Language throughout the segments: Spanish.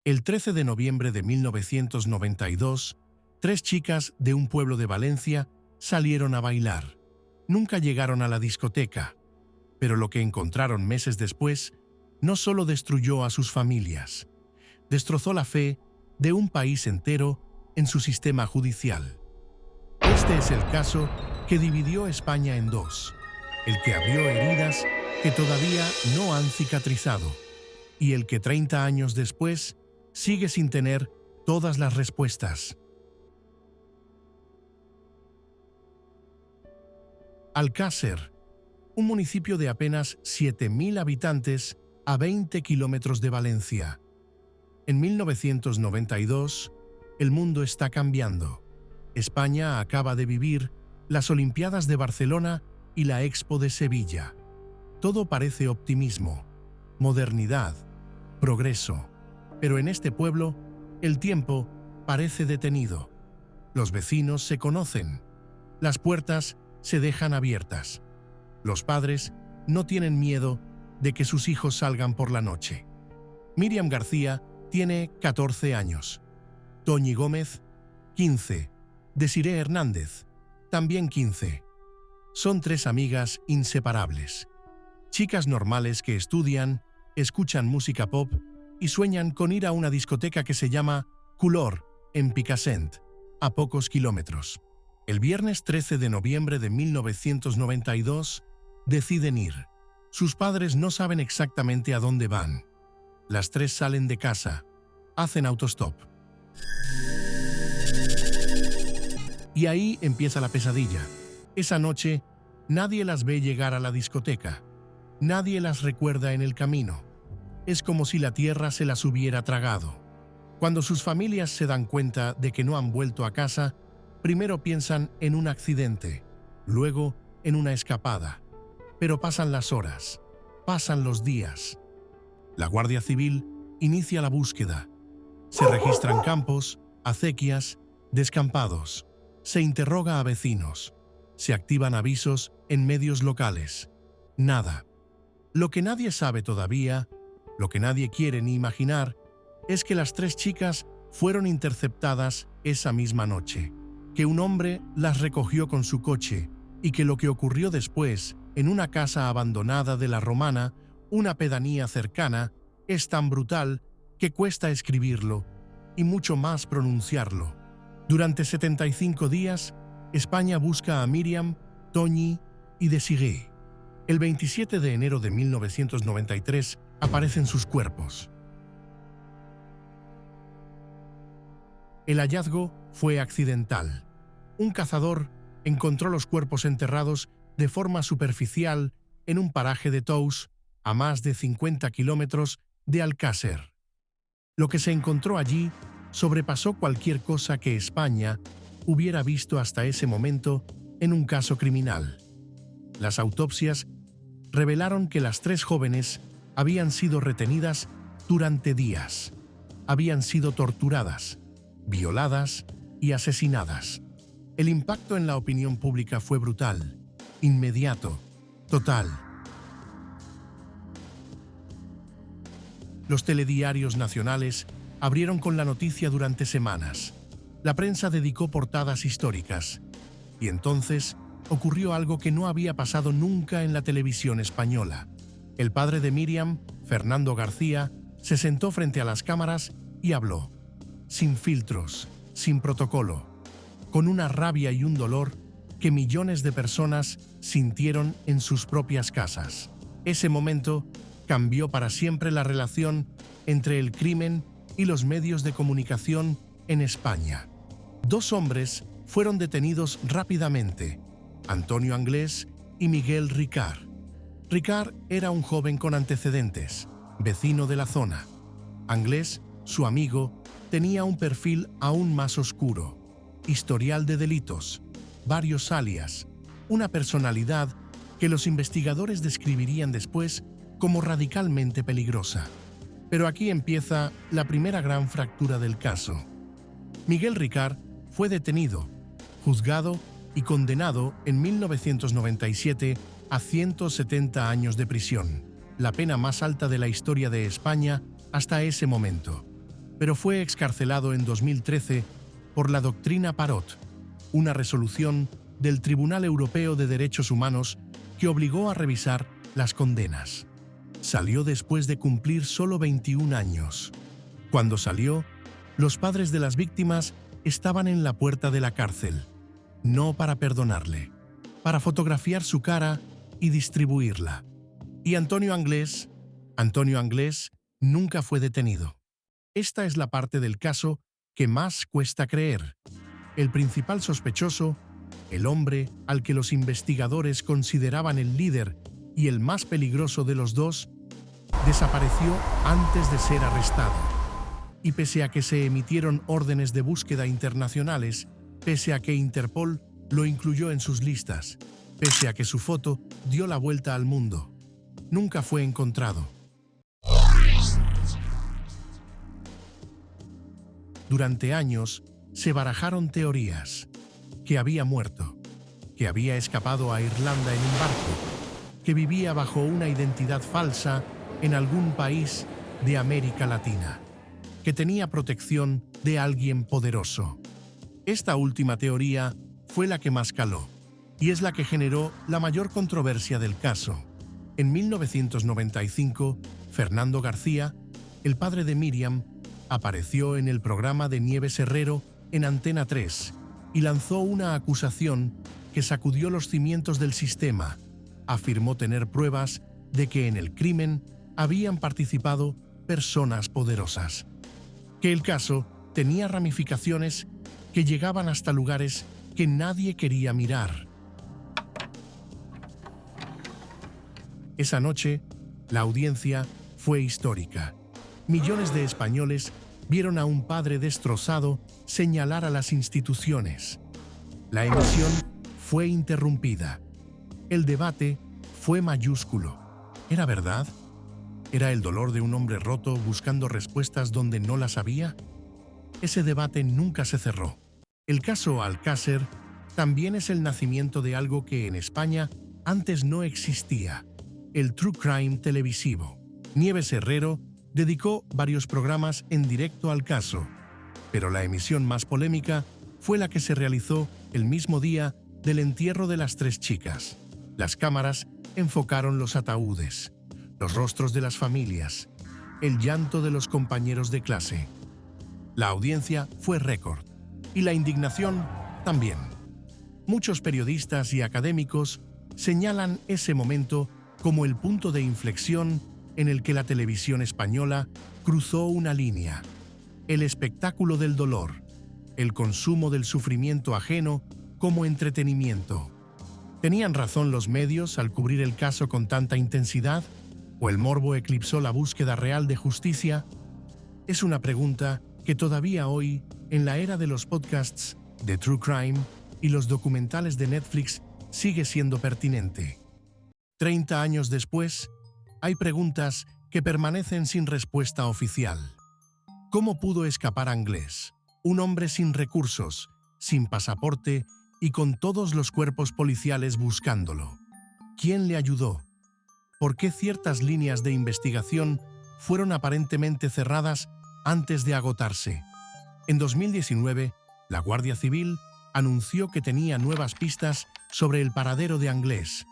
El 13 de noviembre de 1992, tres chicas de un pueblo de Valencia salieron a bailar. Nunca llegaron a la discoteca, pero lo que encontraron meses después no solo destruyó a sus familias, destrozó la fe de un país entero en su sistema judicial. Este es el caso que dividió España en dos, el que abrió heridas que todavía no han cicatrizado y el que 30 años después sigue sin tener todas las respuestas. Alcácer, un municipio de apenas 7.000 habitantes a 20 kilómetros de Valencia. En 1992, el mundo está cambiando. España acaba de vivir las Olimpiadas de Barcelona y la Expo de Sevilla. Todo parece optimismo, modernidad, progreso. Pero en este pueblo, el tiempo parece detenido. Los vecinos se conocen. Las puertas se dejan abiertas. Los padres no tienen miedo de que sus hijos salgan por la noche. Míriam García tiene 14 años. Toñi Gómez, 15. Desiré Hernández, también 15. Son tres amigas inseparables. Chicas normales que estudian, escuchan música pop y sueñan con ir a una discoteca que se llama Color, en Picassent, a pocos kilómetros. El viernes 13 de noviembre de 1992 deciden ir. Sus padres no saben exactamente a dónde van. Las tres salen de casa, hacen autostop. Y ahí empieza la pesadilla. Esa noche, nadie las ve llegar a la discoteca. Nadie las recuerda en el camino. Es como si la tierra se las hubiera tragado. Cuando sus familias se dan cuenta de que no han vuelto a casa, primero piensan en un accidente, luego en una escapada. Pero pasan las horas, pasan los días. La Guardia Civil inicia la búsqueda. Se registran campos, acequias, descampados. Se interroga a vecinos. Se activan avisos en medios locales. Nada. Lo que nadie sabe todavía, lo que nadie quiere ni imaginar, es que las tres chicas fueron interceptadas esa misma noche, que un hombre las recogió con su coche y que lo que ocurrió después, en una casa abandonada de La Romana, una pedanía cercana, es tan brutal que cuesta escribirlo y mucho más pronunciarlo. Durante 75 días, España busca a Míriam, Toñi y Desiré. El 27 de enero de 1993 aparecen sus cuerpos. El hallazgo fue accidental. Un cazador encontró los cuerpos enterrados de forma superficial en un paraje de Tous, a más de 50 kilómetros de Alcácer. Lo que se encontró allí sobrepasó cualquier cosa que España hubiera visto hasta ese momento en un caso criminal. Las autopsias revelaron que las tres jóvenes habían sido retenidas durante días. Habían sido torturadas, violadas y asesinadas. El impacto en la opinión pública fue brutal, inmediato, total. Los telediarios nacionales abrieron con la noticia durante semanas. La prensa dedicó portadas históricas. Y entonces ocurrió algo que no había pasado nunca en la televisión española. El padre de Míriam, Fernando García, se sentó frente a las cámaras y habló, sin filtros, sin protocolo, con una rabia y un dolor que millones de personas sintieron en sus propias casas. Ese momento cambió para siempre la relación entre el crimen y los medios de comunicación en España. Dos hombres fueron detenidos rápidamente, Antonio Anglés y Miguel Ricard. Ricard era un joven con antecedentes, vecino de la zona. Anglés, su amigo, tenía un perfil aún más oscuro, historial de delitos, varios alias, una personalidad que los investigadores describirían después como radicalmente peligrosa. Pero aquí empieza la primera gran fractura del caso. Miguel Ricard fue detenido, juzgado y condenado en 1997 a 170 años de prisión, la pena más alta de la historia de España hasta ese momento. pero fue excarcelado en 2013 por la doctrina Parot, una resolución del Tribunal Europeo de Derechos Humanos que obligó a revisar las condenas. Salió después de cumplir solo 21 años. Cuando salió, los padres de las víctimas estaban en la puerta de la cárcel, no para perdonarle, para fotografiar su cara y distribuirla. Y Antonio Anglès nunca fue detenido. Esta es la parte del caso que más cuesta creer. El principal sospechoso, el hombre al que los investigadores consideraban el líder y el más peligroso de los dos, desapareció antes de ser arrestado. Y pese a que se emitieron órdenes de búsqueda internacionales, pese a que Interpol lo incluyó en sus listas, pese a que su foto dio la vuelta al mundo, nunca fue encontrado. Durante años se barajaron teorías: que había muerto, que había escapado a Irlanda en un barco, que vivía bajo una identidad falsa en algún país de América Latina, que tenía protección de alguien poderoso. Esta última teoría fue la que más caló, y es la que generó la mayor controversia del caso. En 1995, Fernando García, el padre de Míriam, apareció en el programa de Nieves Herrero en Antena 3 y lanzó una acusación que sacudió los cimientos del sistema. Afirmó tener pruebas de que en el crimen habían participado personas poderosas, que el caso tenía ramificaciones que llegaban hasta lugares que nadie quería mirar. Esa noche, la audiencia fue histórica. Millones de españoles vieron a un padre destrozado señalar a las instituciones. La emisión fue interrumpida. El debate fue mayúsculo. ¿Era verdad? ¿Era el dolor de un hombre roto buscando respuestas donde no las había? Ese debate nunca se cerró. El caso Alcácer también es el nacimiento de algo que en España antes no existía: el true crime televisivo. Nieves Herrero dedicó varios programas en directo al caso, pero la emisión más polémica fue la que se realizó el mismo día del entierro de las 3 chicas. Las cámaras enfocaron los ataúdes, los rostros de las familias, el llanto de los compañeros de clase. La audiencia fue récord, y la indignación también. Muchos periodistas y académicos señalan ese momento como el punto de inflexión en el que la televisión española cruzó una línea: el espectáculo del dolor, el consumo del sufrimiento ajeno como entretenimiento. ¿Tenían razón los medios al cubrir el caso con tanta intensidad? ¿O el morbo eclipsó la búsqueda real de justicia? Es una pregunta que todavía hoy, en la era de los podcasts de True Crime y los documentales de Netflix, sigue siendo pertinente. 30 años después, hay preguntas que permanecen sin respuesta oficial. ¿Cómo pudo escapar Anglès, un hombre sin recursos, sin pasaporte y con todos los cuerpos policiales buscándolo? ¿Quién le ayudó? ¿Por qué ciertas líneas de investigación fueron aparentemente cerradas antes de agotarse? En 2019, la Guardia Civil anunció que tenía nuevas pistas sobre el paradero de Anglès.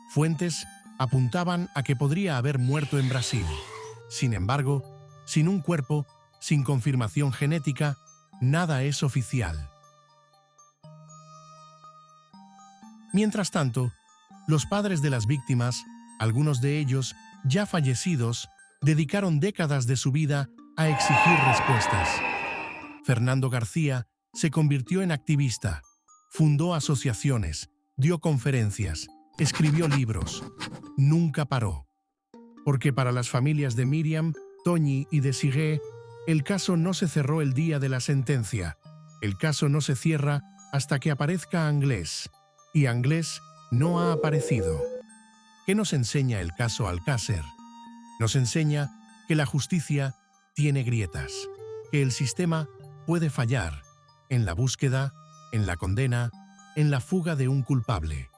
Fuentes apuntaban a que podría haber muerto en Brasil. Sin embargo, sin un cuerpo, sin confirmación genética, nada es oficial. Mientras tanto, los padres de las víctimas, algunos de ellos ya fallecidos, dedicaron décadas de su vida a exigir respuestas. Fernando García se convirtió en activista, fundó asociaciones, dio conferencias, escribió libros. Nunca paró. Porque para las familias de Míriam, Toñi y Desirée, el caso no se cerró el día de la sentencia. El caso no se cierra hasta que aparezca Anglès. Y Anglès no ha aparecido. ¿Qué nos enseña el caso Alcácer? Nos enseña que la justicia tiene grietas, que el sistema puede fallar en la búsqueda, en la condena, en la fuga de un culpable.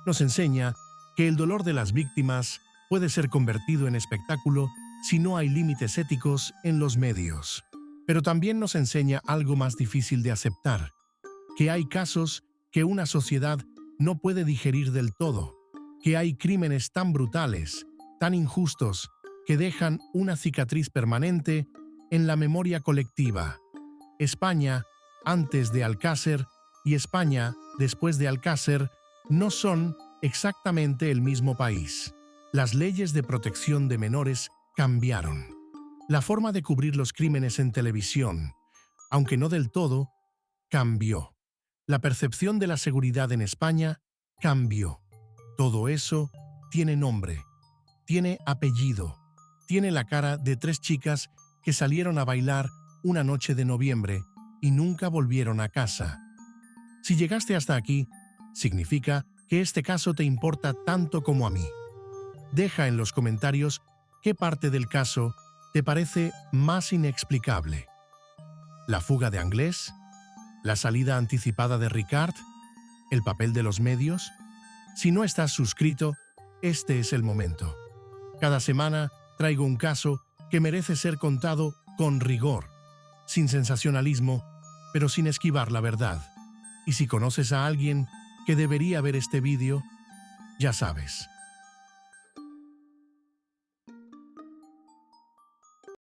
Nos enseña que el dolor de las víctimas puede ser convertido en espectáculo si no hay límites éticos en los medios. Pero también nos enseña algo más difícil de aceptar, que hay casos que una sociedad no puede digerir del todo, que hay crímenes tan brutales, tan injustos, que dejan una cicatriz permanente en la memoria colectiva. España, antes de Alcácer, y España, después de Alcácer, no son exactamente el mismo país. Las leyes de protección de menores cambiaron. La forma de cubrir los crímenes en televisión, aunque no del todo, cambió. La percepción de la seguridad en España cambió. Todo eso tiene nombre, tiene apellido, tiene la cara de 3 chicas que salieron a bailar una noche de noviembre y nunca volvieron a casa. Si llegaste hasta aquí, significa que este caso te importa tanto como a mí. Deja en los comentarios qué parte del caso te parece más inexplicable. ¿La fuga de Anglès? ¿La salida anticipada de Ricard? ¿El papel de los medios? Si no estás suscrito, este es el momento. Cada semana traigo un caso que merece ser contado con rigor, sin sensacionalismo, pero sin esquivar la verdad. Y si conoces a alguien que debería ver este vídeo, ya sabes,